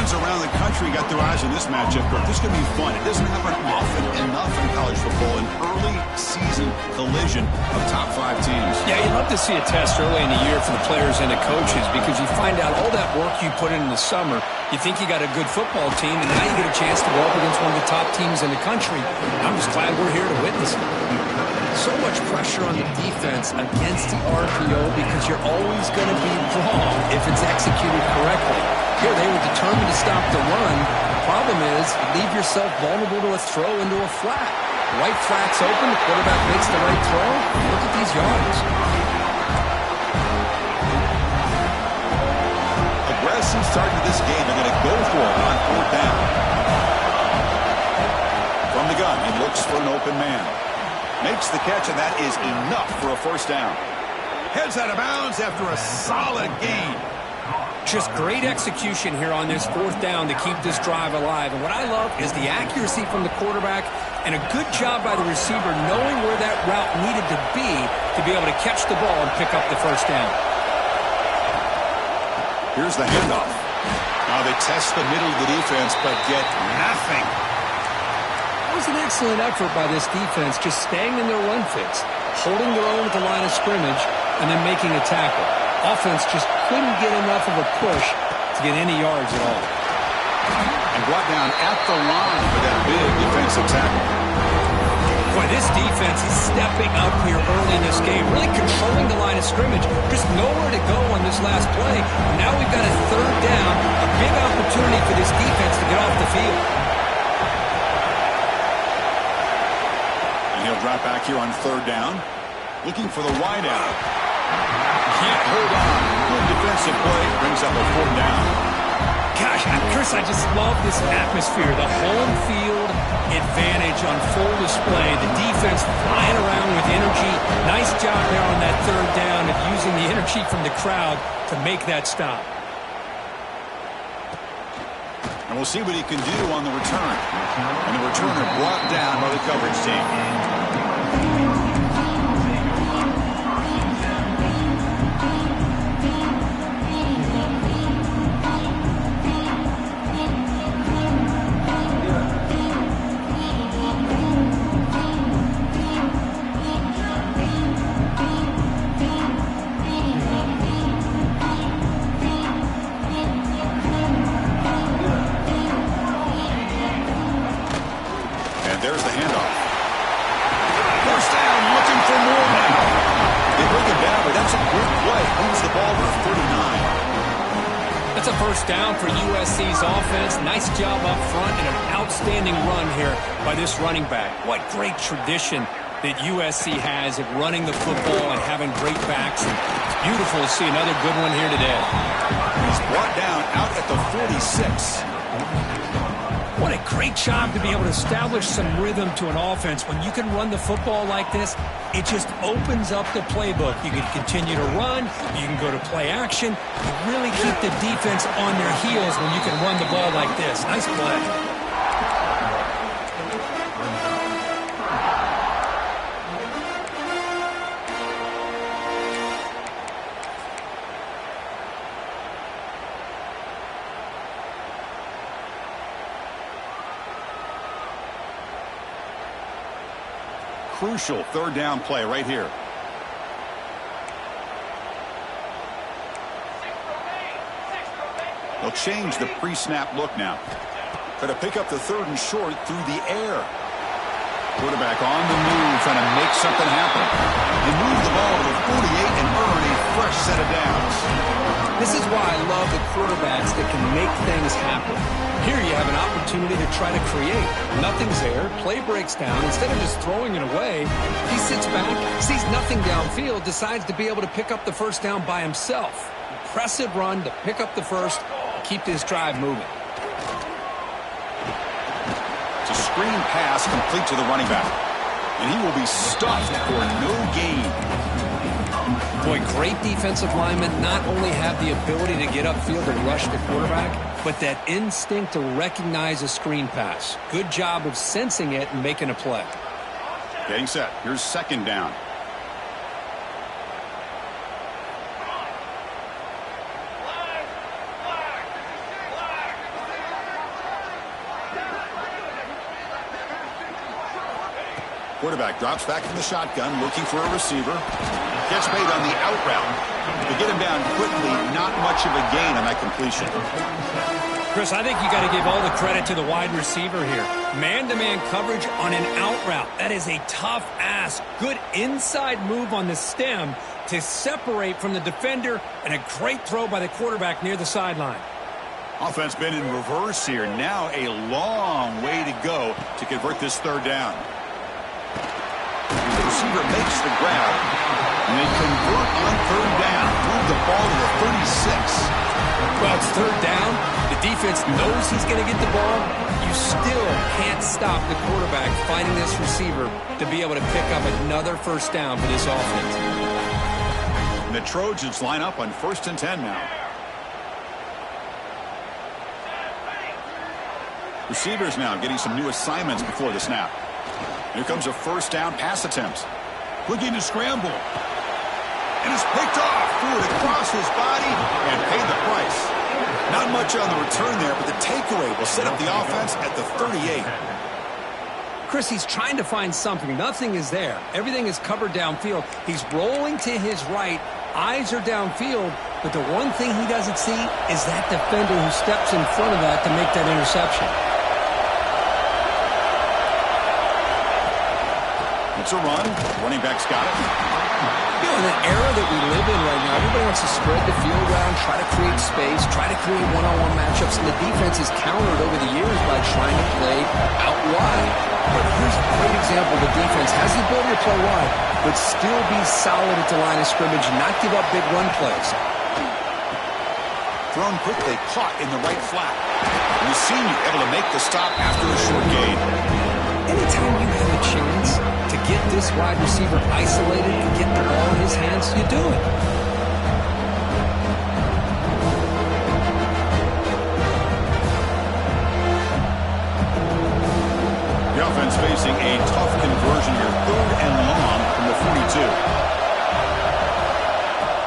Fans around the country got their eyes on this matchup, but this is going to be fun. It doesn't happen often enough in college football, an early season collision of top 5 teams. Yeah, you'd love to see a test early in the year for the players and the coaches because you find out all that work you put in the summer. You think you got a good football team, and now you get a chance to go up against one of the top teams in the country. I'm just glad we're here to witness it. So much pressure on the defense against the RPO because you're always going to be wrong if it's executed correctly. Here they were determined to stop the run. The problem is you leave yourself vulnerable to a throw into a flat. Right flat's open, the quarterback makes the right throw. Look at these yards. Aggressive start to this game. They're going to go for it on 4th down. From the gun, he looks for an open man. Makes the catch, and that is enough for a 1st down. Heads out of bounds after a solid gain. Just great execution here on this 4th down to keep this drive alive. And what I love is the accuracy from the quarterback and a good job by the receiver knowing where that route needed to be able to catch the ball and pick up the 1st down. Here's the handoff. Now they test the middle of the defense, but get nothing. It was an excellent effort by this defense, just staying in their run fits, holding their own at the line of scrimmage, and then making a tackle. Offense just couldn't get enough of a push to get any yards at all. And brought down at the line for that big defensive tackle. Boy, this defense is stepping up here early in this game, really controlling the line of scrimmage. Just nowhere to go on this last play. Now we've got a 3rd down, a big opportunity for this defense to get off the field. He'll drop back here on 3rd down. Looking for the wide out. Can't hold on. Good defensive play. Brings up a 4th down. Gosh, Chris, I just love this atmosphere. The home field advantage on full display. The defense flying around with energy. Nice job there on that 3rd down of using the energy from the crowd to make that stop. And we'll see what he can do on the return. And the returner brought down by the coverage team. There's the handoff. 1st down, looking for more now. They bring it down, but that's a good play. Moves the ball to 39. That's a 1st down for USC's offense. Nice job up front and an outstanding run here by this running back. What great tradition that USC has of running the football and having great backs. And it's beautiful to see another good one here today. He's brought down out at the 46. What a great job to be able to establish some rhythm to an offense. When you can run the football like this, it just opens up the playbook. You can continue to run. You can go to play action. You really keep the defense on their heels when you can run the ball like this. Nice play. Crucial 3rd down play right here. They'll change the pre-snap look now. Try to pick up the 3rd and short through the air. Quarterback on the move, trying to make something happen. They move the ball to the 48 and earn a fresh set of downs. This is why I love the quarterbacks that can make things happen. Here you have an opportunity to try to create. Nothing's there. Play breaks down. Instead of just throwing it away, he sits back, sees nothing downfield, decides to be able to pick up the 1st down by himself. Impressive run to pick up the 1st, keep this drive moving. It's a screen pass complete to the running back. And he will be stuffed for no gain. Boy, great defensive linemen not only have the ability to get upfield and rush the quarterback, but that instinct to recognize a screen pass. Good job of sensing it and making a play. Getting set. Here's 2nd down. Quarterback drops back from the shotgun, looking for a receiver. Gets made on the out route. To get him down quickly, not much of a gain on that completion. Chris, I think you got to give all the credit to the wide receiver here. Man-to-man coverage on an out route. That is a tough ask. Good inside move on the stem to separate from the defender, and a great throw by the quarterback near the sideline. Offense been in reverse here. Now a long way to go to convert this third down. The receiver makes the grab, and they convert on third down. Move the ball to the 36. Well, it's third down. The defense knows he's going to get the ball. You still can't stop the quarterback finding this receiver to be able to pick up another first down for this offense. And the Trojans line up on 1st and 10 now. Receivers now getting some new assignments before the snap. Here comes a first down pass attempt. Looking to scramble. And it's picked off. Threw it across his body and paid the price. Not much on the return there, but the takeaway will set up the offense at the 38. Chris, he's trying to find something. Nothing is there. Everything is covered downfield. He's rolling to his right. Eyes are downfield. But the one thing he doesn't see is that defender who steps in front of that to make that interception. It's a run. Running back's got it. You know, in the era that we live in right now, everybody wants to spread the field around, try to create space, try to create one-on-one matchups, and the defense is countered over the years by trying to play out wide. But here's a great example. The defense has the ability to play wide, but still be solid at the line of scrimmage, not give up big run plays. Thrown quickly, caught in the right flat. And the senior able to make the stop after a short gain. Anytime you have a chance to get this wide receiver isolated and get the ball in his hands, you do it. The offense facing a tough conversion here. 3rd and long from the 42.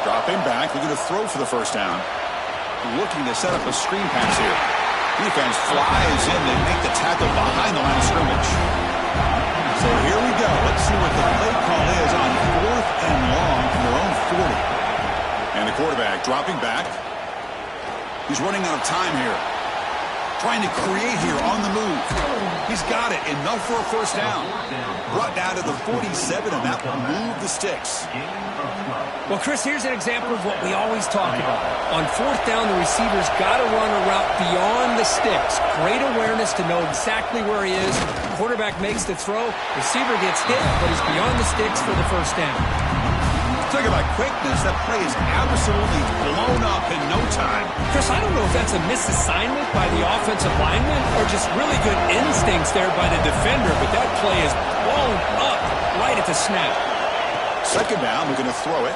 Dropping back, looking to throw for the first down. Looking to set up a screen pass here. Defense flies in. They make the tackle behind the line of scrimmage. So here we go. Let's see what the play call is on 4th and long from their own 40. And the quarterback dropping back. He's running out of time here. Trying to create here on the move. He's got it. Enough for a first down. Brought down to the 47, and that will move the sticks. Well, Chris, here's an example of what we always talk about. On 4th down, the receiver's got to run a route beyond the sticks. Great awareness to know exactly where he is. Quarterback makes the throw. Receiver gets hit, but he's beyond the sticks for the first down. Talk about quickness. That play is absolutely blown up in no time. Chris, I don't know if that's a misassignment by the offensive lineman or just really good instincts there by the defender, but that play is blown up right at the snap. Second down, we're going to throw it.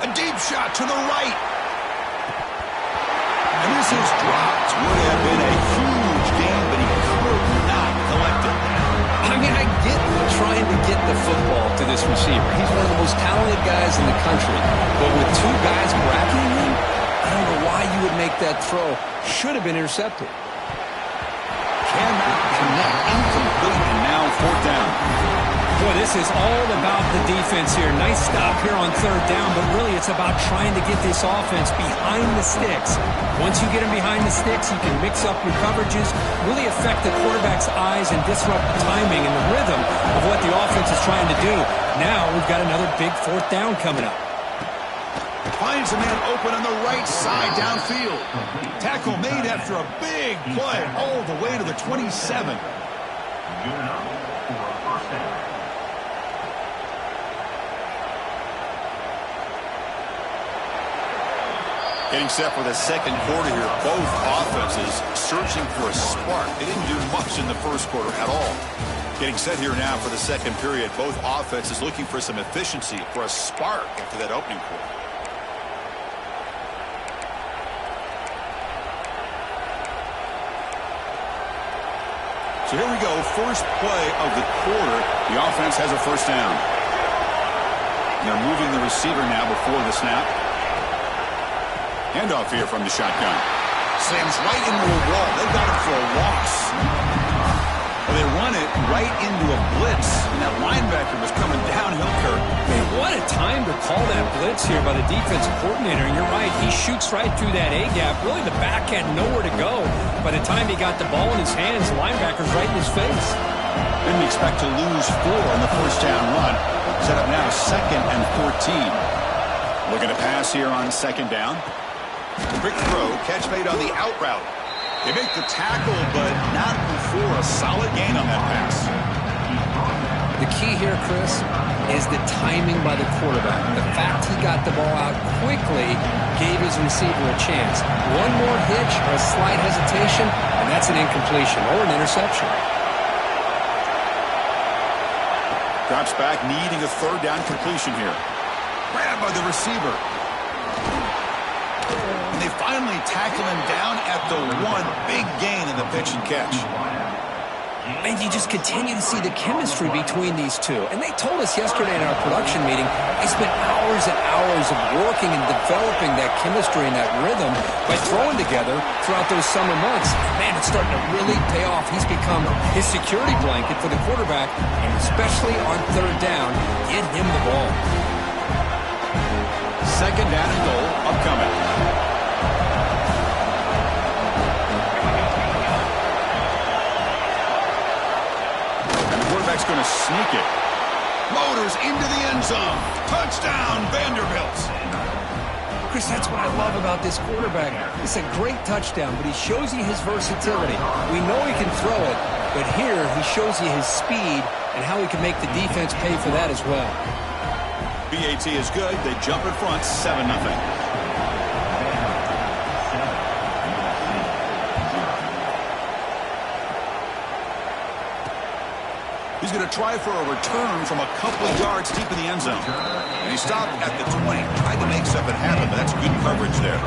A deep shot to the right. And this is dropped. Would have been a huge gain, but he could not collect it. I mean, I get trying to get the football to this receiver. He's one of the most talented guys in the country. But with 2 guys bracketing him, I don't know why you would make that throw. Should have been intercepted. Cannot connect. Incomplete, and now 4th down. Boy, this is all about the defense here. Nice stop here on 3rd down, but really it's about trying to get this offense behind the sticks. Once you get them behind the sticks, you can mix up your coverages, really affect the quarterback's eyes and disrupt the timing and the rhythm of what the offense is trying to do. Now we've got another big 4th down coming up. Finds a man open on the right side downfield. Tackle made after a big play all the way to the 27. Getting set for the second quarter here. Both offenses searching for a spark. They didn't do much in the first quarter at all. Getting set here now for the second period. Both offenses looking for some efficiency, for a spark after that opening quarter. So here we go. First play of the quarter. The offense has a first down. They're moving the receiver now before the snap. Handoff here from the shotgun. Slams right into a wall. They got him for a loss. Well, they run it right into a blitz, and that linebacker was coming downhill, Kirk. Man, what a time to call that blitz here by the defensive coordinator. And you're right, he shoots right through that A-gap. Really, the back had nowhere to go. By the time he got the ball in his hands, the linebacker's right in his face. Didn't expect to lose 4 in the first down run. Set up now 2nd and 14. Looking to pass here on 2nd down. Quick throw, catch made on the out route. They make the tackle, but not before a solid gain on that pass. The key here, Chris, is the timing by the quarterback. The fact he got the ball out quickly gave his receiver a chance. One more hitch or a slight hesitation, and that's an incompletion or an interception. Drops back, needing a 3rd down completion here. Grabbed by the receiver. And they finally tackle him down at the 1. Big gain in the pitch and catch. And you just continue to see the chemistry between these two. And they told us yesterday in our production meeting, they spent hours and hours of working and developing that chemistry and that rhythm by throwing together throughout those summer months. Man, it's starting to really pay off. He's become his security blanket for the quarterback, and especially on 3rd down, get him the ball. 2nd down and goal upcoming. Going to sneak it. Motors into the end zone. Touchdown, Vanderbilt. Chris, that's what I love about this quarterback. It's a great touchdown, but he shows you his versatility. We know he can throw it, but here he shows you his speed and how he can make the defense pay for that as well. BAT is good. They jump in front, 7-0. He's going to try for a return from a couple of yards deep in the end zone. And he stopped at the 20. Tried to make something happen, but that's good coverage there.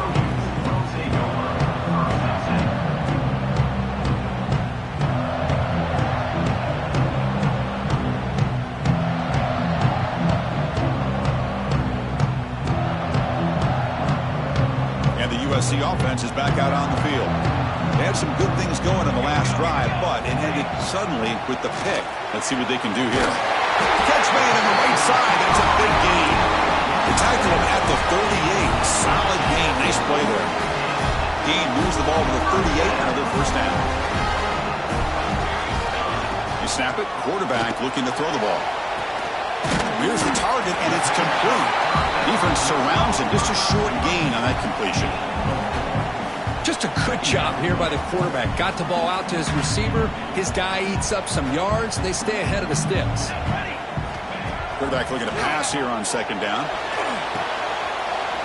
And the USC offense is back out on the field. They had some good things going in the last drive, but it ended suddenly with the pick. Let's see what they can do here. Catch made on the right side. That's a big gain. They tackle him at the 38. Solid gain. Nice play there. Gain moves the ball to the 38. Another 1st down. They snap it. Quarterback looking to throw the ball. Here's the target, and it's complete. Defense surrounds him. Just a short gain on that completion. Just a good job here by the quarterback. Got the ball out to his receiver. His guy eats up some yards. They stay ahead of the sticks. Quarterback looking to pass here on 2nd down.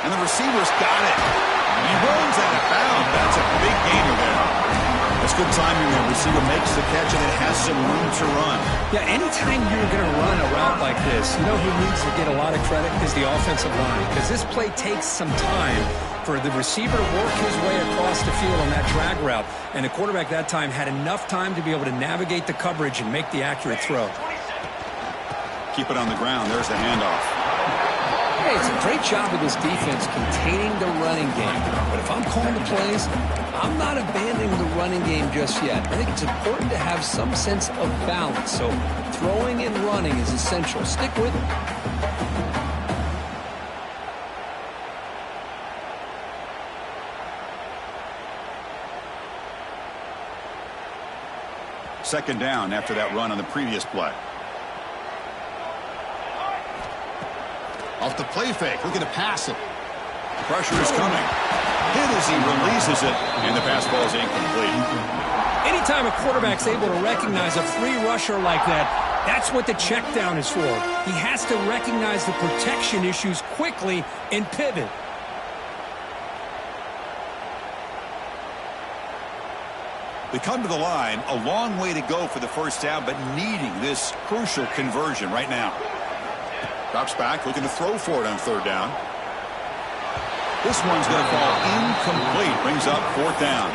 And the receiver's got it. He runs out of bounds. That's a big gainer there. That's good timing there. Receiver makes the catch, and it has some room to run. Yeah, anytime you're going to run a route like this, you know who needs to get a lot of credit is the offensive line. Because this play takes some time for the receiver to work his way across the field on that drag route. And the quarterback that time had enough time to be able to navigate the coverage and make the accurate throw. Keep it on the ground. There's the handoff. Hey, it's a great job of this defense containing the running game. But if I'm calling the plays, I'm not abandoning the running game just yet. I think it's important to have some sense of balance. So throwing and running is essential. Stick with it. Second down after that run on the previous play. Off the play fake, looking to pass it. Pressure is coming. Hit as he releases it, and the pass ball is incomplete. Anytime a quarterback's able to recognize a free rusher like that, that's what the check down is for. He has to recognize the protection issues quickly and pivot. They come to the line, a long way to go for the first down, but needing this crucial conversion right now. Drops back, looking to throw for it on 3rd down. This one's going to fall incomplete. Brings up 4th down.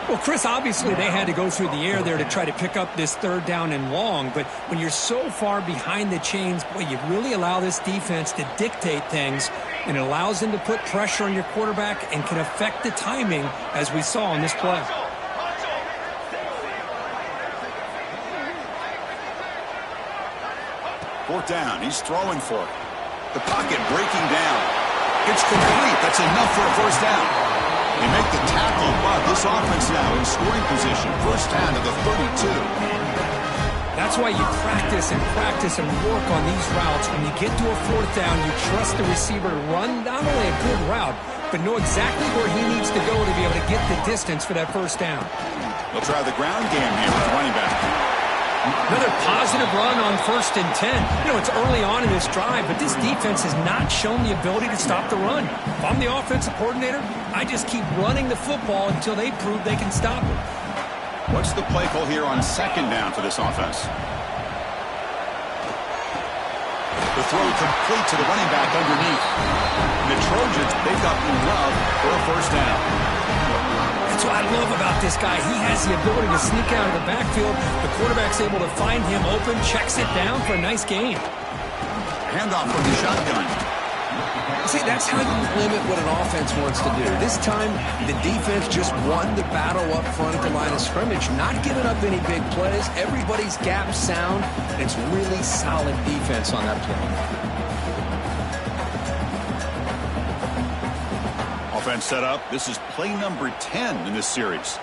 Well, Chris, obviously they had to go through the air there to try to pick up this 3rd down and long, but when you're so far behind the chains, boy, you really allow this defense to dictate things, and it allows them to put pressure on your quarterback and can affect the timing, as we saw in this play. 4th down. He's throwing for it. The pocket breaking down. It's complete. That's enough for a 1st down. They make the tackle, but this offense now in scoring position. 1st down to the 32. That's why you practice and work on these routes. When you get to a 4th down, you trust the receiver to run not only a good route, but know exactly where he needs to go to be able to get the distance for that 1st down. They'll try the ground game here with the running back. Another positive run on 1st and 10. You know, it's early on in this drive, but this defense has not shown the ability to stop the run. If I'm the offensive coordinator, I just keep running the football until they prove they can stop it. What's the play call here on 2nd down for this offense? The throw complete to the running back underneath. And the Trojans pick up Love for a 1st down. That's what I love about this guy. He has the ability to sneak out of the backfield. The quarterback's able to find him open, checks it down for a nice gain. Handoff from the shotgun. See, that's how you limit what an offense wants to do. This time, the defense just won the battle up front at the line of scrimmage, not giving up any big plays. Everybody's gap sound, and it's really solid defense on that play. Offense set up. This is play number 10 in this series.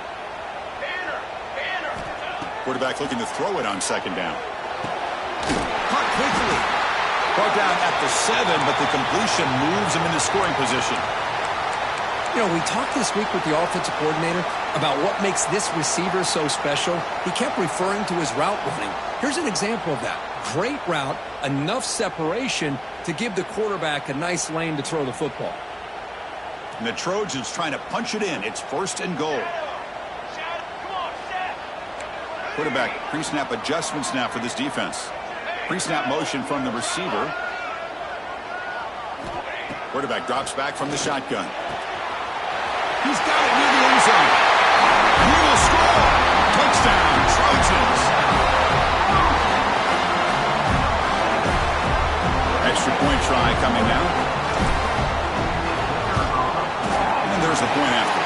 Quarterback looking to throw it on 2nd down. Caught quickly. Brought down at the 7, but the completion moves him into scoring position. You know, we talked this week with the offensive coordinator about what makes this receiver so special. He kept referring to his route running. Here's an example of that. Great route, enough separation to give the quarterback a nice lane to throw the football. And the Trojans trying to punch it in. It's 1st and goal. Quarterback pre-snap adjustments now for this defense. Pre-snap motion from the receiver. Quarterback drops back from the shotgun. He's got it near the end zone. He will score. Touchdown, Trojans. Extra point try coming now. And there's the point after.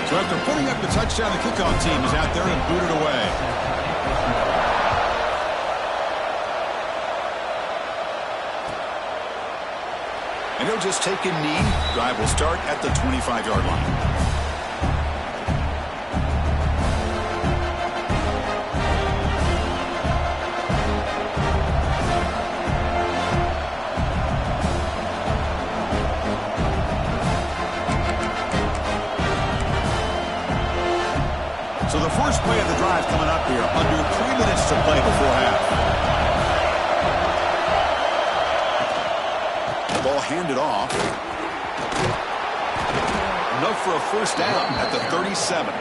So after putting up the touchdown, the kickoff team is out there and booted away. And he'll just take a knee. Drive will start at the 25-yard line. So the first play of the drive coming up here, under 3 minutes to play before half. The ball handed off. Enough for a 1st down at the 37.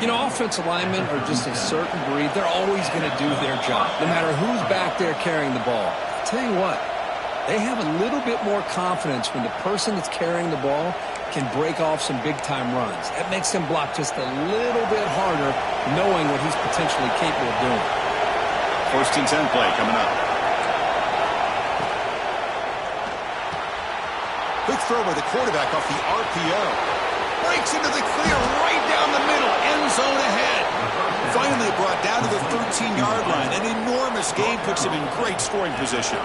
You know, offensive linemen are just a certain breed. They're always going to do their job, no matter who's back there carrying the ball. I'll tell you what, they have a little bit more confidence when the person that's carrying the ball can break off some big-time runs. That makes him block just a little bit harder, knowing what he's potentially capable of doing. 1st and 10 play coming up. Quick throw by the quarterback off the RPO. Breaks into the clear right down the middle. End zone ahead. Finally brought down to the 13-yard line. An enormous gain puts him in great scoring position.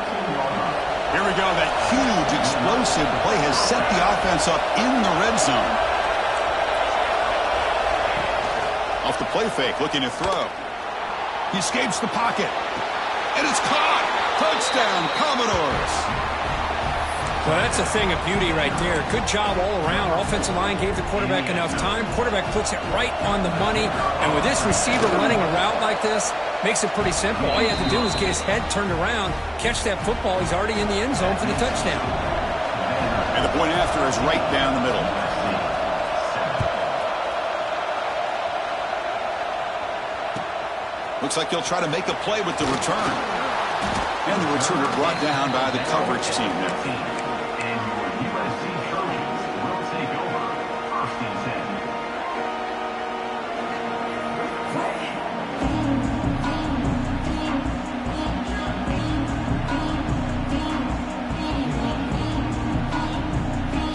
Here we go. That huge, explosive play has set the offense up in the red zone. Off the play fake, looking to throw. He escapes the pocket. And it's caught. Touchdown, Commodores. Well, that's a thing of beauty right there. Good job all around. Offensive line gave the quarterback enough time. Quarterback puts it right on the money. And with this receiver running a route like this, makes it pretty simple. All you have to do is get his head turned around, catch that football. He's already in the end zone for the touchdown. And the point after is right down the middle. Looks like he'll try to make a play with the return. And the returner brought down by the coverage team there.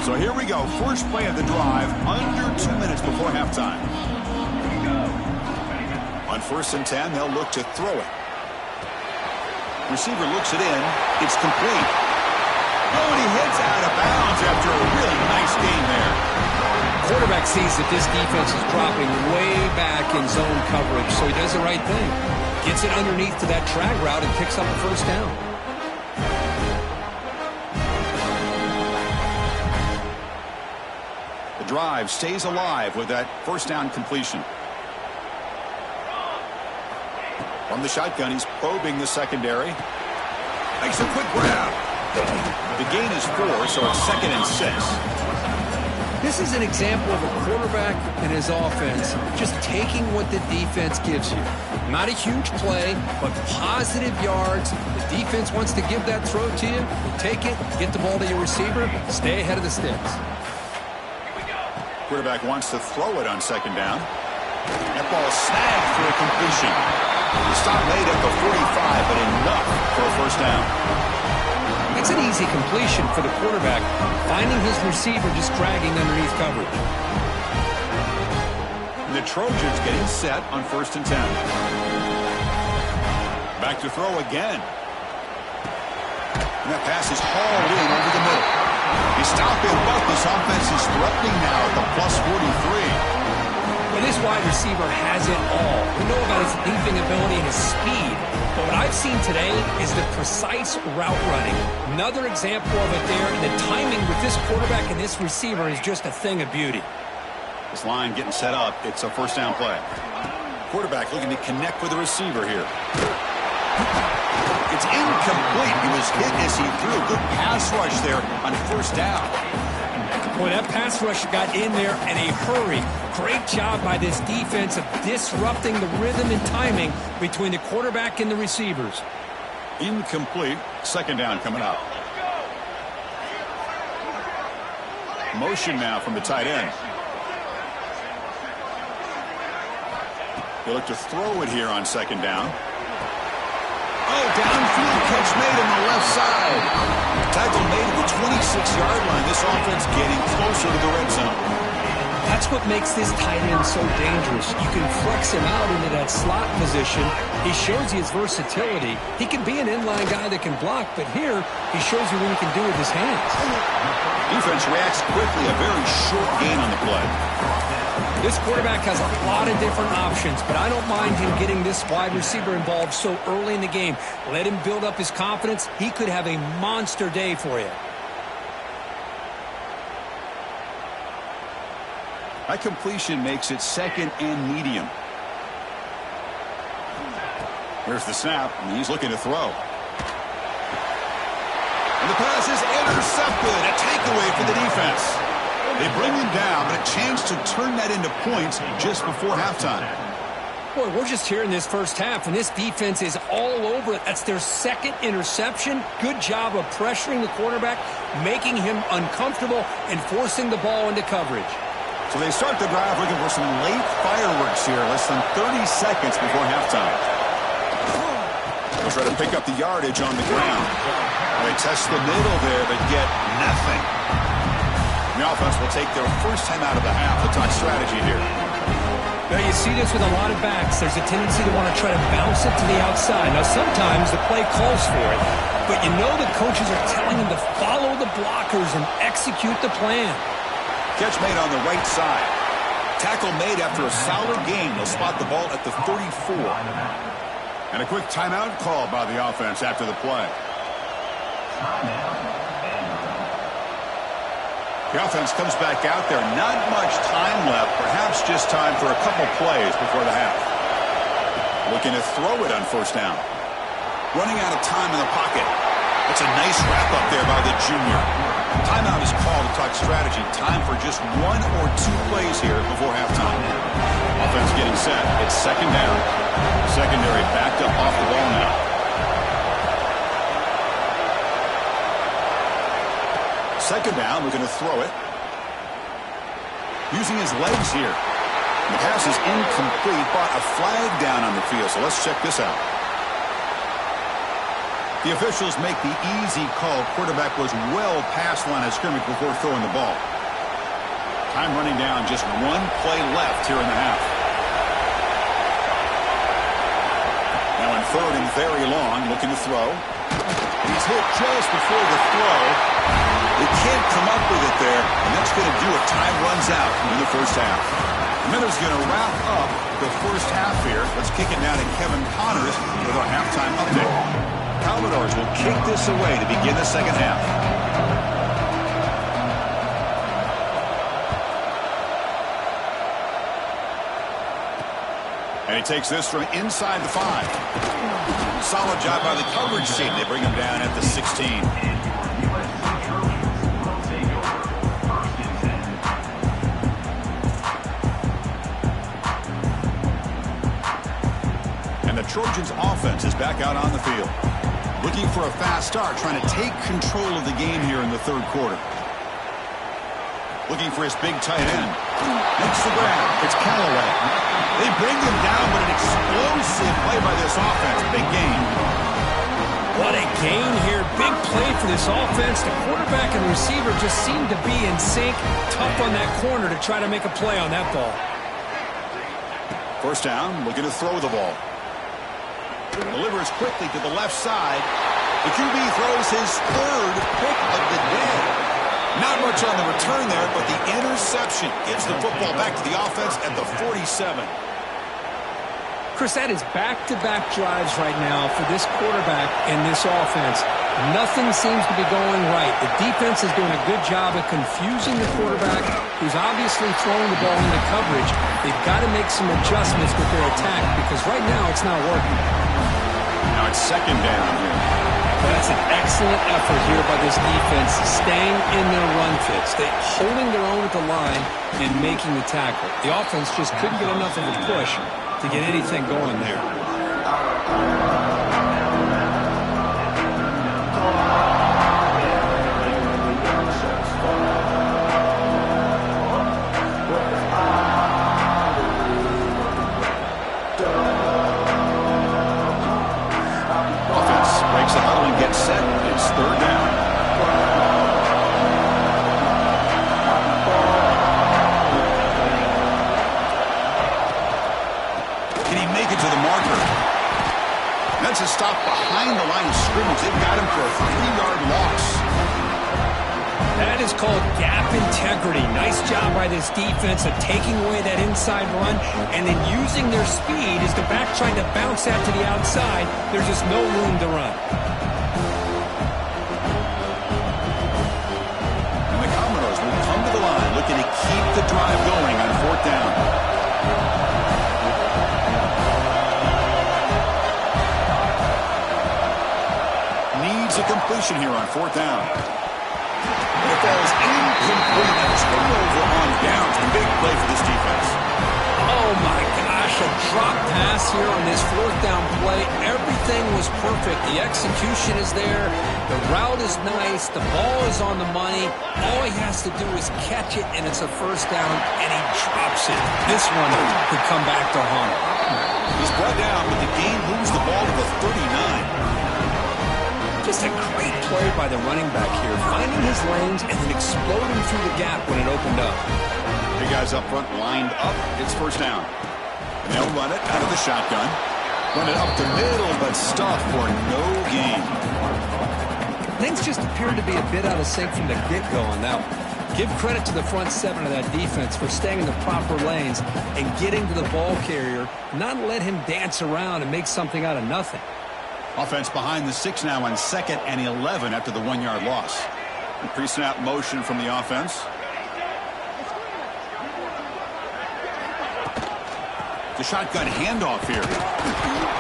So here we go. First play of the drive, under 2 minutes before halftime. On 1st and 10, they'll look to throw it. Receiver looks it in. It's complete. Oh, and he hits out of bounds after a really nice game there. Quarterback sees that this defense is dropping way back in zone coverage, so he does the right thing. Gets it underneath to that drag route and picks up a first down. The drive stays alive with that first down completion. From the shotgun, he's probing the secondary. Makes a quick grab. The gain is 4, so it's 2nd and 6. This is an example of a quarterback and his offense just taking what the defense gives you. Not a huge play, but positive yards. The defense wants to give that throw to you. You take it, get the ball to your receiver, stay ahead of the sticks. Quarterback wants to throw it on 2nd down. That ball snagged for a completion. The stop made at the 45, but enough for a first down. It's an easy completion for the quarterback, finding his receiver just dragging underneath coverage. And the Trojans getting set on 1st and 10. Back to throw again. And that pass is hauled in over the middle. They stop him, but this offense is threatening now at the plus 43. Well, this wide receiver has it all. We know about his leaping ability and his speed. But what I've seen today is the precise route running. Another example of it there. And the timing with this quarterback and this receiver is just a thing of beauty. This line getting set up. It's a first down play. Quarterback looking to connect with the receiver here. It's incomplete. He was hit as he threw a good pass rush there on 1st down. Boy, that pass rush got in there in a hurry. Great job by this defense of disrupting the rhythm and timing between the quarterback and the receivers. Incomplete. 2nd down coming up. Motion now from the tight end. They look to throw it here on 2nd down. Oh, downfield catch made on the left side. Tackle made at the 26-yard line. This offense getting closer to the red zone. That's what makes this tight end so dangerous. You can flex him out into that slot position. He shows you his versatility. He can be an inline guy that can block, but here he shows you what he can do with his hands. Defense reacts quickly. A very short gain on the play. This quarterback has a lot of different options, but I don't mind him getting this wide receiver involved so early in the game. Let him build up his confidence. He could have a monster day for you. That completion makes it 2nd and medium. Here's the snap, and he's looking to throw. And the pass is intercepted. A takeaway for the defense. They bring him down, but a chance to turn that into points just before halftime. Boy, we're just here in this first half, and this defense is all over it. That's their 2nd interception. Good job of pressuring the quarterback, making him uncomfortable, and forcing the ball into coverage. So they start the drive looking for some late fireworks here, less than 30 seconds before halftime. They'll try to pick up the yardage on the ground. They test the middle there, but get nothing. The offense will take their first time out of the half to talk strategy here. Now, you see this with a lot of backs. There's a tendency to want to try to bounce it to the outside. Now, sometimes the play calls for it, but you know the coaches are telling them to follow the blockers and execute the plan. Catch made on the right side. Tackle made after a solid game. They'll spot the ball at the 34. And a quick timeout call by the offense after the play. The offense comes back out there. Not much time left. Perhaps just time for a couple plays before the half. Looking to throw it on 1st down. Running out of time in the pocket. It's a nice wrap-up there by the junior. Timeout is called to talk strategy. Time for just 1 or 2 plays here before halftime. Offense getting set. It's 2nd down. Secondary backed up off the ball now. 2nd down, we're going to throw it. Using his legs here. The pass is incomplete, but a flag down on the field, so let's check this out. The officials make the easy call. Quarterback was well past line of scrimmage before throwing the ball. Time running down, just 1 play left here in the half. third and very long, looking to throw. He's hit just before the throw. They can't come up with it there, and that's going to do it. Time runs out in the first half. Miller's going to wrap up the first half here. Let's kick it down to Kevin Connors with our halftime update. Commodores will kick this away to begin the second half. And he takes this from inside the 5. Solid job by the coverage team. They bring him down at the 16. And the Trojans' offense is back out on the field. Looking for a fast start, trying to take control of the game here in the third quarter. Looking for his big tight end. Makes the grab. It's Callaway. They bring him down, but an explosive play by this offense. Big gain. What a gain here. Big play for this offense. The quarterback and receiver just seem to be in sync. Tough on that corner to try to make a play on that ball. First down, looking to throw the ball. Delivers quickly to the left side. The QB throws his third pick of the day. Not much on the return there, but the interception gives the football back to the offense at the 47. Chris, that is back-to-back drives right now for this quarterback and this offense. Nothing seems to be going right. The defense is doing a good job of confusing the quarterback, who's obviously throwing the ball into coverage. They've got to make some adjustments with their attack because right now it's not working. Now it's second down here. That's an excellent effort here by this defense, staying in their run fits. They're holding their own at the line and making the tackle. The offense just couldn't get enough of a push to get anything going there. Breaks the huddle and gets set. It's third down. Can he make it to the marker? That's a stop behind the line of scrimmage. They've got him for a 3-yard loss. That is called gap integrity. Nice job by this defense of taking away that inside run and then using their speed as the back trying to bounce that to the outside. There's just no room to run. And the Commodores will come to the line looking to keep the drive going on fourth down. Needs a completion here on fourth down. It falls incomplete. A turnover on downs. A big play for this defense. Oh, my gosh. A drop pass here on this fourth down play. Everything was perfect. The execution is there. The route is nice. The ball is on the money. All he has to do is catch it, and it's a first down, and he drops it. This one could come back to haunt him. He's brought down, but the game moves the ball to the 39. Just a great play by the running back here, finding his lanes and then exploding through the gap when it opened up. Big guys up front lined up. It's first down. And they'll run it out of the shotgun. Run it up the middle, but stuff for no gain. Things just appeared to be a bit out of sync from the get-go on that one. Give credit to the front seven of that defense for staying in the proper lanes and getting to the ball carrier, not let him dance around and make something out of nothing. Offense behind the 6 now on 2nd and 11 after the 1-yard loss. Pre-snap motion from the offense. The shotgun handoff here.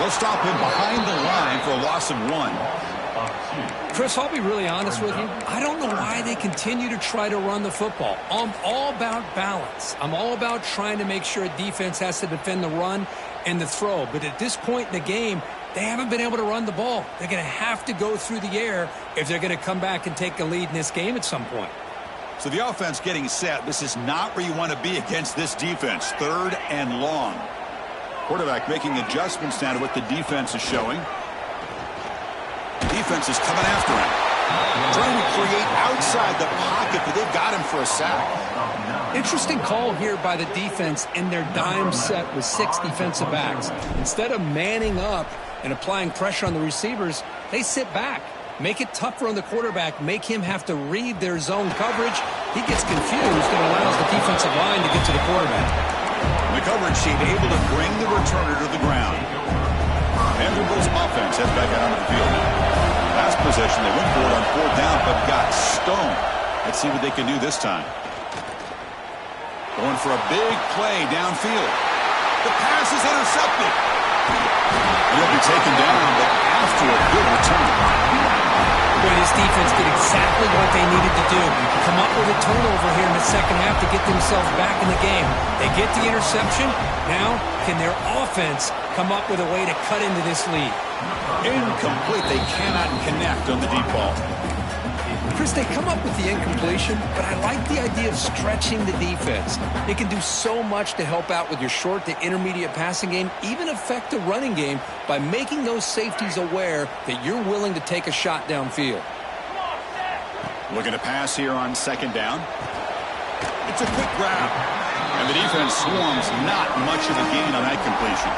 They'll stop him behind the line for a loss of 1. Chris, I'll be really honest with you. I don't know why they continue to try to run the football. I'm all about balance. I'm all about trying to make sure a defense has to defend the run and the throw. But at this point in the game, they haven't been able to run the ball. They're going to have to go through the air if they're going to come back and take a lead in this game at some point. So the offense getting set. This is not where you want to be against this defense. 3rd and long. Quarterback making adjustments now to what the defense is showing. Defense is coming after him. Trying to create outside the pocket, but they've got him for a sack. Interesting call here by the defense in their dime set with 6 defensive backs. Instead of manning up and applying pressure on the receivers, they sit back. Make it tougher on the quarterback. Make him have to read their zone coverage. He gets confused and allows the defensive line to get to the quarterback. The coverage sheet able to bring the returner to the ground. Vanderbilt's offense heads back out onto the field now. Last possession, they went for it on 4th down, but got stoned. Let's see what they can do this time. Going for a big play downfield. The pass is intercepted. He'll be taken down, but after a good return. Boy, this defense did exactly what they needed to do. Come up with a turnover here in the second half to get themselves back in the game. They get the interception. Now, can their offense come up with a way to cut into this lead? Incomplete. They cannot connect on the deep ball. Chris, they come up with the incompletion, but I like the idea of stretching the defense. It can do so much to help out with your short to intermediate passing game, even affect the running game by making those safeties aware that you're willing to take a shot downfield. Looking to pass here on 2nd down. It's a quick grab. And the defense swarms not much of a gain on that completion.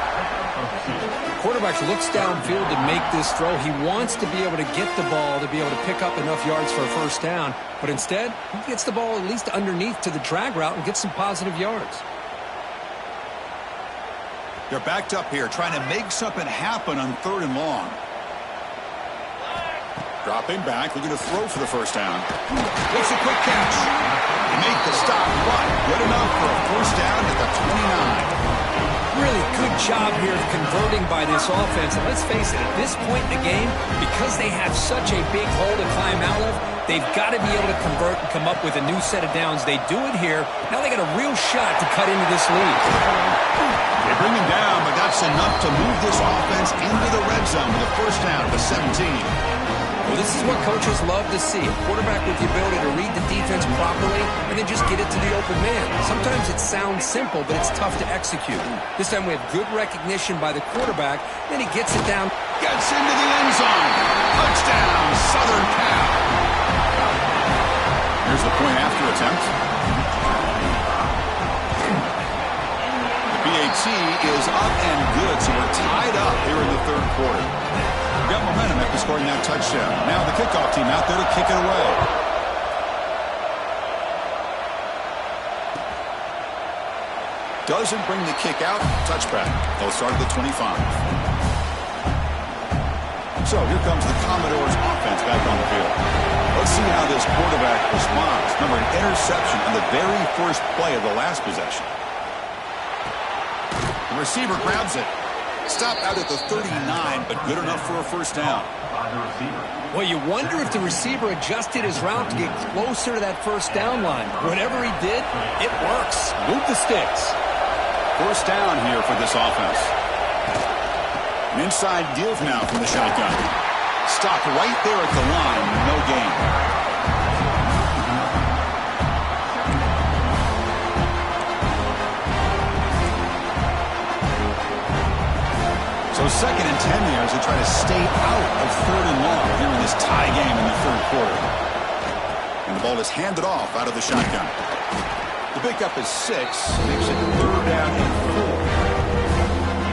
Quarterback looks downfield to make this throw. He wants to be able to get the ball to be able to pick up enough yards for a 1st down. But instead, he gets the ball at least underneath to the drag route and gets some positive yards. They're backed up here trying to make something happen on 3rd and long. Dropping back, looking to throw for the 1st down. Makes a quick catch. They make the stop, but good enough for a 1st down at the 29. Really good job here of converting by this offense. And let's face it, at this point in the game, because they have such a big hole to climb out of, they've got to be able to convert and come up with a new set of downs. They do it here. Now they got a real shot to cut into this lead. They bring him down, but that's enough to move this offense into the red zone with a 1st down at the 17. Well, this is what coaches love to see. A quarterback with the ability to read the defense properly and then just get it to the open man. Sometimes it sounds simple, but it's tough to execute. This time we have good recognition by the quarterback. Then he gets it down. Gets into the end zone. Touchdown, Southern Cal. Here's the point after attempt. The PAT is up and good, so we're tied up here in the 3rd quarter. Got momentum after scoring that touchdown. Now the kickoff team out there to kick it away. Doesn't bring the kick out. Touchback. They'll start at the 25. So here comes the Commodores offense back on the field. Let's see how this quarterback responds. Remember, an interception on the very first play of the last possession. The receiver grabs it. Stop out at the 39, but good enough for a 1st down. Well, you wonder if the receiver adjusted his route to get closer to that 1st down line. Whatever he did, it works. Move the sticks. 1st down here for this offense. An inside give now from the shotgun. Stopped right there at the line, no gain. So 2nd and 10 there as they try to stay out of 3rd and long here in this tie game in the 3rd quarter. And the ball is handed off out of the shotgun. The pickup is 6, makes it 3rd down and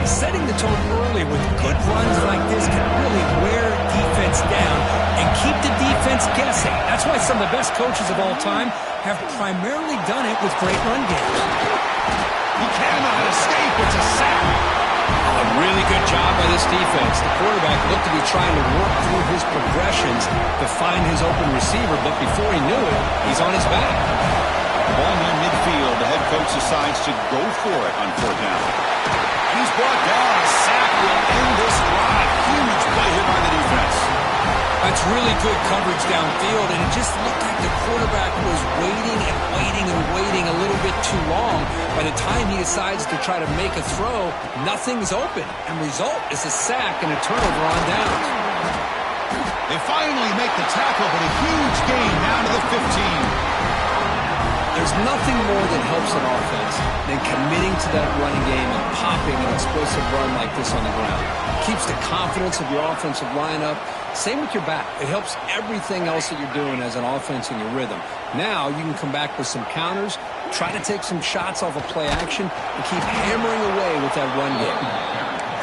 4. Setting the tone early with good runs like this can really wear defense down and keep the defense guessing. That's why some of the best coaches of all time have primarily done it with great run games. He cannot escape. It's a sack. A really good job by this defense. The quarterback looked to be trying to work through his progressions to find his open receiver, but before he knew it, he's on his back. Ball near midfield. The head coach decides to go for it on 4th down. And he's brought down. A sack will end this drive. Huge play here by the defense. That's really good coverage downfield, and it just looked like the quarterback was waiting and waiting and waiting a little bit too long. By the time he decides to try to make a throw, nothing's open, and result is a sack and a turnover on downs. They finally make the tackle, but a huge gain down to the 15. There's nothing more that helps an offense than committing to that running game and popping an explosive run like this on the ground. Keeps the confidence of your offensive lineup. Same with your back. It helps everything else that you're doing as an offense in your rhythm. Now you can come back with some counters, try to take some shots off of play action, and keep hammering away with that run game.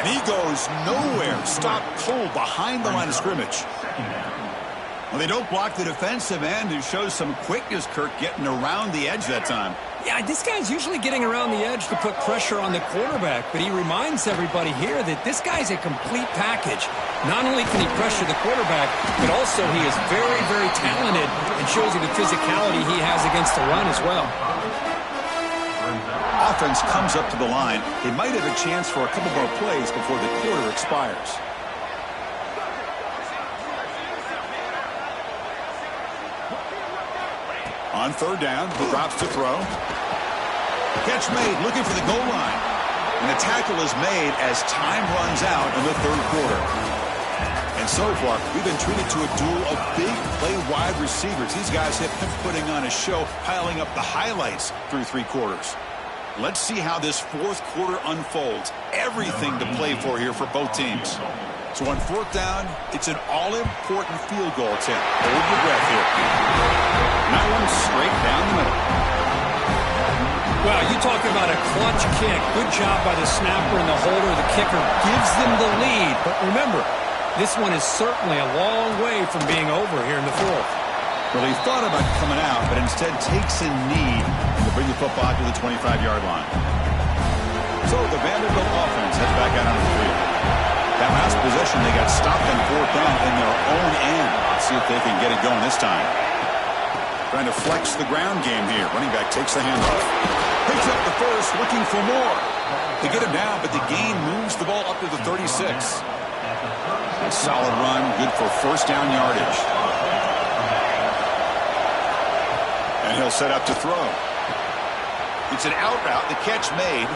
And he goes nowhere. Stop cold behind the line of scrimmage. Well, they don't block the defensive end, who shows some quickness, Kirk, getting around the edge that time. Yeah, this guy's usually getting around the edge to put pressure on the quarterback, but he reminds everybody here that this guy's a complete package. Not only can he pressure the quarterback, but also he is very, very talented and shows you the physicality he has against the run as well. Offense comes up to the line. They might have a chance for a couple more plays before the quarter expires. On third down, drops to throw. Catch made, looking for the goal line. And the tackle is made as time runs out in the third quarter. And so far, we've been treated to a duel of big play wide receivers. These guys have been putting on a show, piling up the highlights through three quarters. Let's see how this fourth quarter unfolds. Everything to play for here for both teams. So on fourth down, it's an all-important field goal attempt. Hold your breath here. And that one straight down the middle. Well, you talk about a clutch kick. Good job by the snapper and the holder. The kicker gives them the lead. But remember, this one is certainly a long way from being over here in the fourth. Well, he thought about coming out, but instead takes a knee to bring the football to the 25-yard line. So the Vanderbilt offense heads back out on the field. That last possession, they got stopped on fourth down in their own end. Let's see if they can get it going this time. Trying to flex the ground game here. Running back takes the handoff. Picks up the first, looking for more. They get him down, but the gain moves the ball up to the 36. A solid run, good for first down yardage. And he'll set up to throw. It's an out route, the catch made.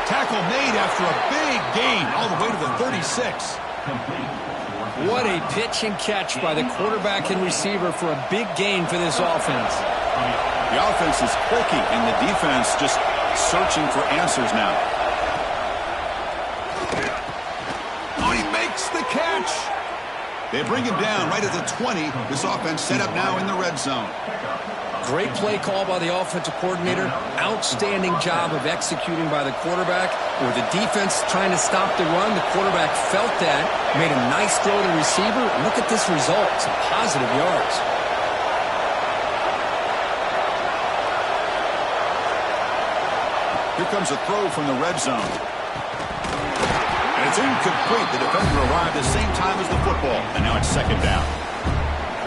Tackle made after a big gain all the way to the 36. What a pitch and catch by the quarterback and receiver for a big gain for this offense. The offense is clicking, and the defense just searching for answers now. Oh, he makes the catch. They bring him down right at the 20. This offense set up now in the red zone. Great play call by the offensive coordinator. Outstanding job of executing by the quarterback. With the defense trying to stop the run, the quarterback felt that, made a nice throw to the receiver. Look at this result. Some positive yards. Here comes a throw from the red zone. And it's incomplete. The defender arrived at the same time as the football. And now it's second down.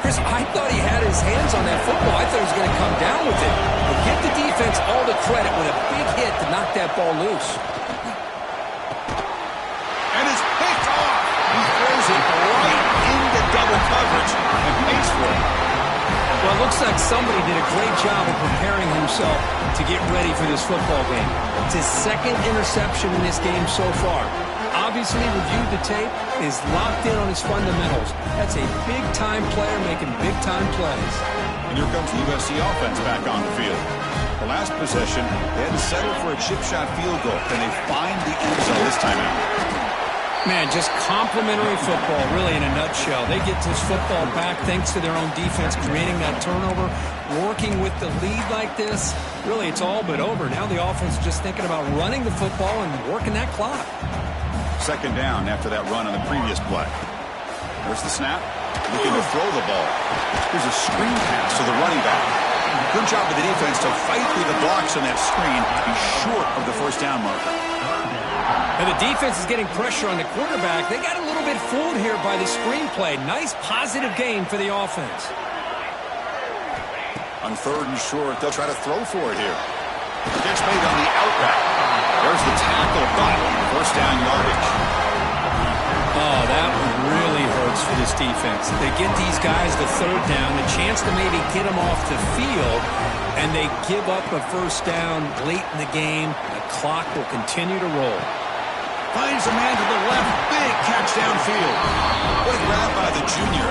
Chris, I thought he had his hands on that football. I thought he was going to come down with it. But give the defense all the credit with a big hit to knock that ball loose. And it's picked off. He throws it right into double coverage and pays for it. Well, it looks like somebody did a great job of preparing himself to get ready for this football game. It's his second interception in this game so far. Obviously reviewed the tape, is locked in on his fundamentals. That's a big-time player making big-time plays. And here comes the USC offense back on the field. The last possession, they had to settle for a chip shot field goal. Can they find the end zone this time out? Man, just complimentary football, really, in a nutshell. They get this football back thanks to their own defense, creating that turnover, working with the lead like this. Really, it's all but over. Now the offense is just thinking about running the football and working that clock. Second down after that run on the previous play. There's the snap. Looking to throw the ball. Here's a screen pass to the running back. Good job of the defense to fight through the blocks on that screen. He's short of the first down marker. And the defense is getting pressure on the quarterback. They got a little bit fooled here by the screen play. Nice positive gain for the offense. On third and short, they'll try to throw for it here. Catch made on the out route. There's the tackle, but first down yardage. Oh, that one really hurts for this defense. They get these guys the third down, a chance to maybe get them off the field, and they give up a first down late in the game. The clock will continue to roll. Finds a man to the left. Big catch downfield. What a grab by the junior.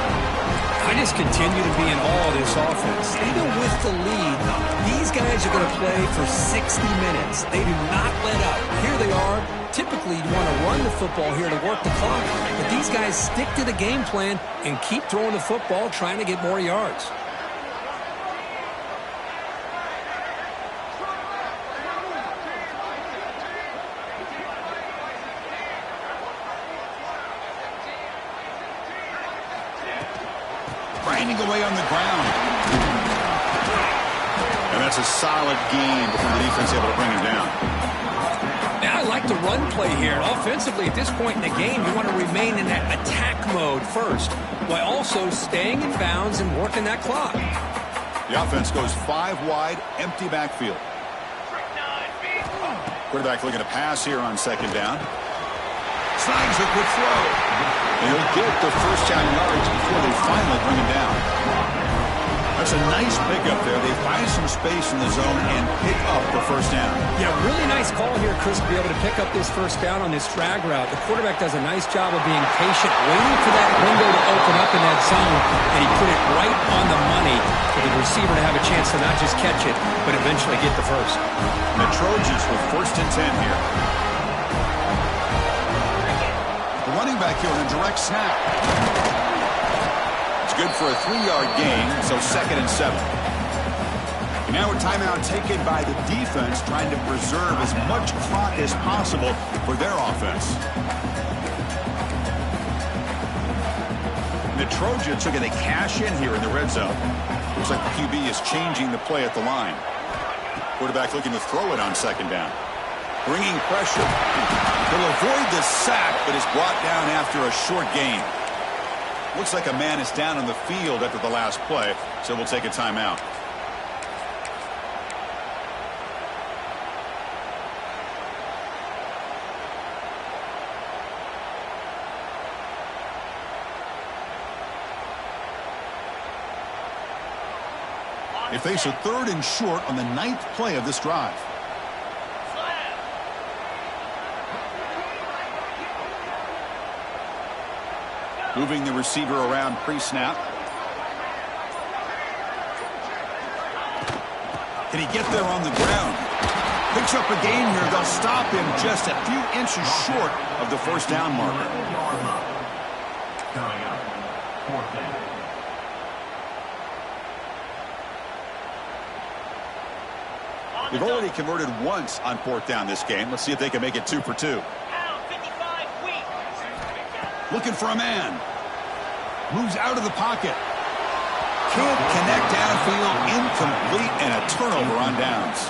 I just continue to be in awe of this offense. Even with the lead, these guys are going to play for 60 minutes. They do not let up. Here they are. Typically, you want to run the football here to work the clock. But these guys stick to the game plan and keep throwing the football, trying to get more yards. grinding away on the ground. And that's a solid gain before the defense able to bring him down. Now I like the run play here. And offensively, at this point in the game, you want to remain in that attack mode first, while also staying in bounds and working that clock. The offense goes 5 wide, empty backfield. Quarterback looking to pass here on second down. Snags a quick throw. And he'll get the first down yards before they finally bring him down. That's a nice pickup there. They find some space in the zone and pick up the first down. Yeah, really nice call here, Chris, to be able to pick up this first down on this drag route. The quarterback does a nice job of being patient, waiting for that window to open up in that zone, and he put it right on the money for the receiver to have a chance to not just catch it, but eventually get the first. The Trojans with 1st and 10 here. The running back here on a direct snap. Good for a 3-yard gain, so 2nd and 7. And now a timeout taken by the defense, trying to preserve as much clock as possible for their offense. And the Trojans are going to cash in here in the red zone. Looks like the QB is changing the play at the line. Quarterback looking to throw it on second down. Bringing pressure. He'll avoid the sack, but is brought down after a short gain. Looks like a man is down on the field after the last play, so we'll take a timeout. They face a 3rd and short on the 9th play of this drive. Moving the receiver around pre-snap. Can he get there on the ground? Picks up a gain here. They'll stop him just a few inches short of the first down marker. They've already converted once on 4th down this game. Let's see if they can make it 2 for 2. Looking for a man. Moves out of the pocket. Can't connect downfield. Incomplete, and a turnover on downs.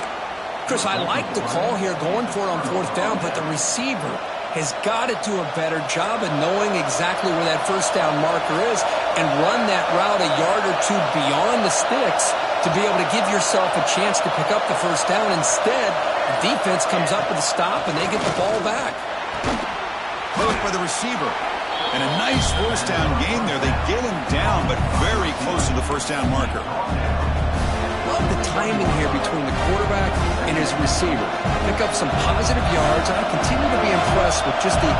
Chris, I like the call here going for it on 4th down, but the receiver has got to do a better job of knowing exactly where that first down marker is and run that route a yard or 2 beyond the sticks to be able to give yourself a chance to pick up the first down. Instead, the defense comes up with a stop, and they get the ball back. Close by the receiver. And a nice first down gain there. They get him down, but very close to the first down marker. Love the timing here between the quarterback and his receiver. Pick up some positive yards, and I continue to be impressed with just the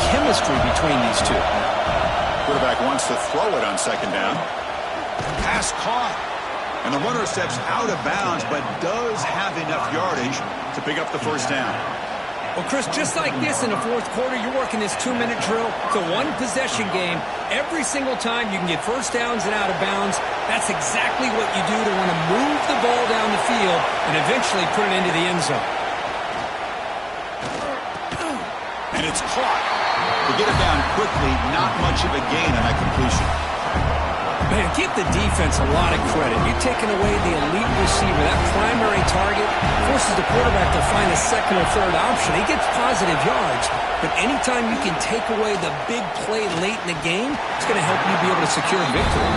chemistry between these two. Quarterback wants to throw it on second down. Pass caught. And the runner steps out of bounds, but does have enough yardage to pick up the first down. Well, Chris, just like this in the 4th quarter, you're working this 2-minute drill. It's a 1-possession game. Every single time you can get first downs and out of bounds, that's exactly what you do to want to move the ball down the field and eventually put it into the end zone. And it's caught. To get it down quickly, not much of a gain on that completion. Man, give the defense a lot of credit. You're taking away the elite receiver. That primary target forces the quarterback to find a 2nd or 3rd option. He gets positive yards, but anytime you can take away the big play late in the game, it's going to help you be able to secure a victory.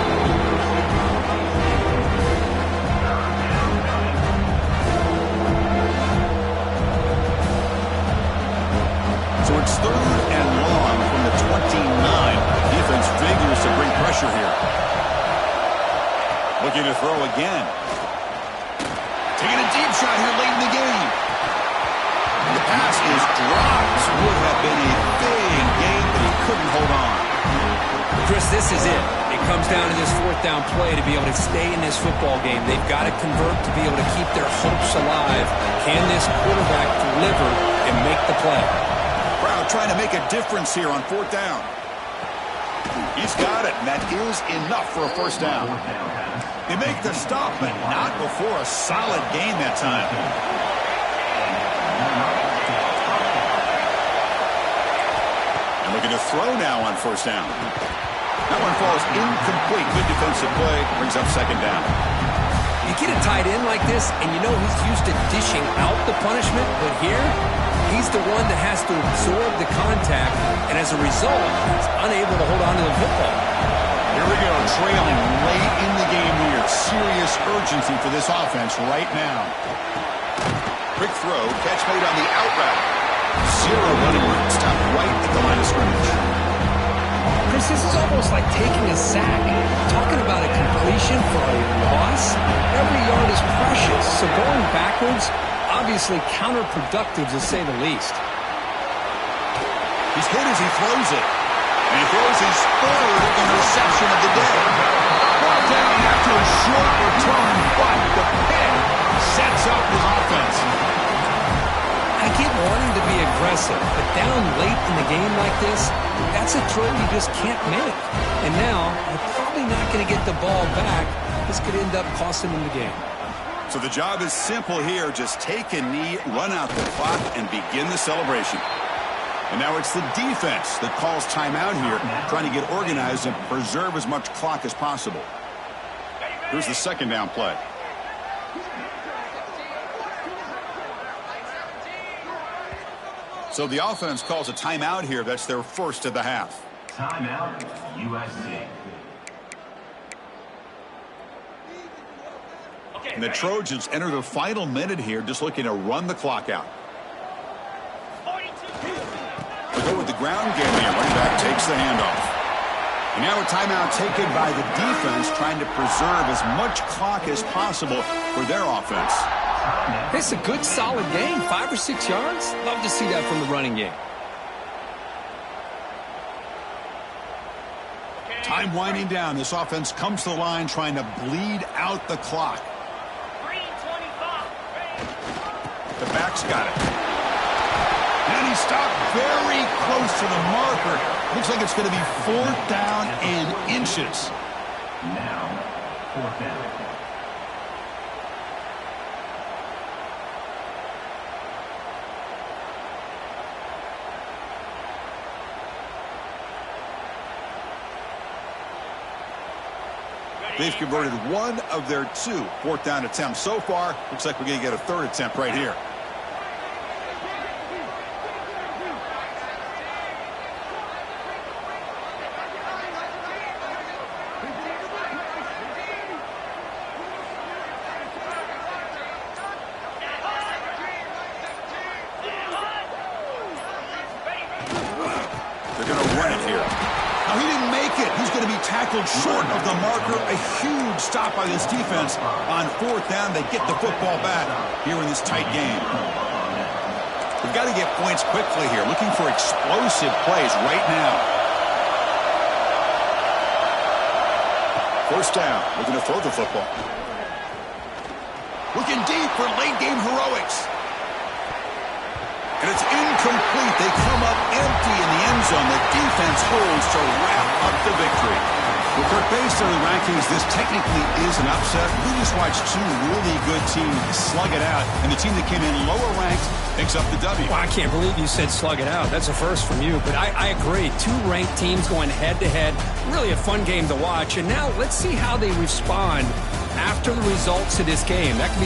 So it's 3rd and long from the 29. Defense figures to bring pressure here. Looking to throw again. Taking a deep shot here late in the game. And the pass is dropped. Would have been a big game, but he couldn't hold on. Chris, this is it. It comes down to this 4th down play to be able to stay in this football game. They've got to convert to be able to keep their hopes alive. Can this quarterback deliver and make the play? Brown trying to make a difference here on 4th down. He's got it, and that is enough for a first down. They make the stop, but not before a solid gain that time. And looking to throw now on first down. That one falls incomplete. Good defensive play. Brings up second down. You get a tight end like this, and you know he's used to dishing out the punishment, but here, he's the one that has to absorb the contact, and as a result, he's unable to hold on to the football. Here we go, trailing late in the game here. Serious urgency for this offense right now. Quick throw, catch made on the out route. Zero running room, stopped right at the line of scrimmage. Chris, this is almost like taking a sack. Talking about a completion for a loss, every yard is precious, so going backwards, obviously counterproductive to say the least. He's hit as he throws it. And he throws his third interception of the day. Brought down after a short return, but the pick sets up his offense. I get wanting to be aggressive, but down late in the game like this, that's a throw you just can't make. And now, you're probably not going to get the ball back. This could end up costing him the game. So the job is simple here. Just take a knee, run out the clock, and begin the celebration. And now it's the defense that calls timeout here, trying to get organized and preserve as much clock as possible. Here's the second down play. So the offense calls a timeout here. That's their first of the half. Timeout, USC. And the Trojans enter the final minute here, just looking to run the clock out. They go with the ground game here. Running back takes the handoff. And now a timeout taken by the defense, trying to preserve as much clock as possible for their offense. It's a good, solid game. 5 or 6 yards. Love to see that from the running game. Time winding down. This offense comes to the line trying to bleed out the clock. The back's got it. And he stopped very close to the marker. Looks like it's going to be 4th down and inches. Now, 4th down. They've converted one of their 2 4th down attempts so far. Looks like we're going to get a 3rd attempt right here. They're going to run it here. Now, he didn't make it. He's going to be tackled short of the marker. A huge stop by this defense on 4th down. They get the football back here in this tight game. We've got to get points quickly here. Looking for explosive plays right now. 1st down. Looking to throw the football. Looking deep for late game heroics. And it's incomplete. They come up empty in the end zone. The defense holds to wrap up the victory. Well, Kirk, based on the rankings, this technically is an upset. We just watched 2 really good teams slug it out, and the team that came in lower ranked picks up the W. Well, I can't believe you said slug it out. That's a first from you, but I agree. 2 ranked teams going head-to-head. Really a fun game to watch. And now let's see how they respond after the results of this game. That could be